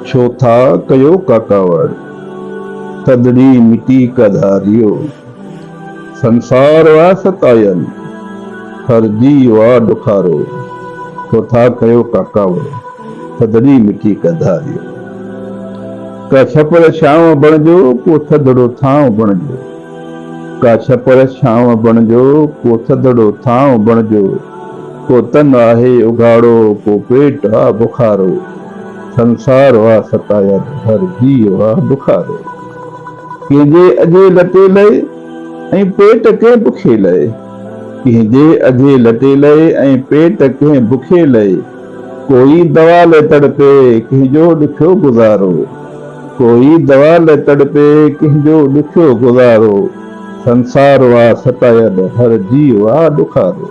चौथा कयो काकावड़, थदड़ी मिट्टी का धारियो, संसार वा सतायल, हर जी वा दुखारो। चौथा कयो काकावड़, थदड़ी मिट्टी का धारियो। का छपर छांव बणजो, को थदड़ो थांव बणजो। का छपर छांव बणजो, को थदड़ो थांव बणजो। को तन आहे उघाड़ो, को पेट आ बुखारो। संसार वा सतायल, हर जी वा दुखारो। कंहिंजे अजे लटे लए ऐं पेट कंहिं बुखे लए। कंहिंजे अजे लटे लए ऐं पेट कंहिं बुखे लए। कोई दवा ले तड़पे, कंहिंजो ॾुखियो गुज़ारो। कोई दवा ले तड़पे, कंहिंजो ॾुखियो गुज़ारो। संसार वा सतायल, हर जी वा दुखारो।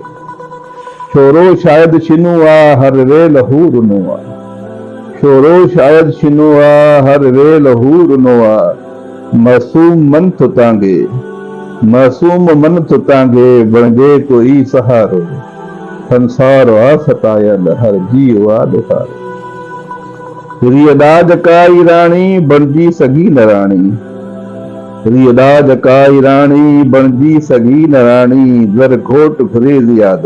छोरो शायद छिनो आ, हर वेल हू रुनो आ। छोरो शायद छिनो आ, हर वेल हू रुनो आ। मासूम मन थो तांगे, मासूम मन थो तांगे, बणिजे कोई सहारो। संसार वा सतायल, हर जी वा दुखारो। रियदाज काई राणी, बणजी सगी न राणी। रियदाज काई राणी, बणजी सगी न राणी। ज़र घोट घुरे ज़ियाद,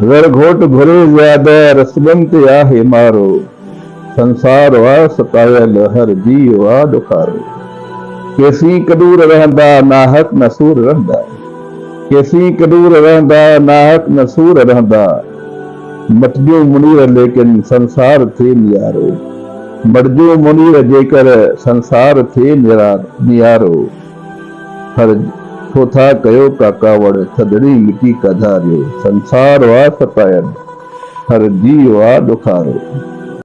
ज़र घोट घुरे ज़ियाद, रसबंत आहे मारो। संसार वा सतायल, हर जी वा दुखारो। केसी कदूर रहंदा, नाहक नसूर रहंदा। केसी कदूर रहंदा, नाहक नसूर रहंदा। मटजो मुनीर लेकिन संसार थे नियारो। मटजो मुनीर जेकर संसार थे नियारो। हर चौथा कयो काकावड़, थदड़ी मिट्टी का धारियो। संसार वा सतायल, हर जी वा दुखारो।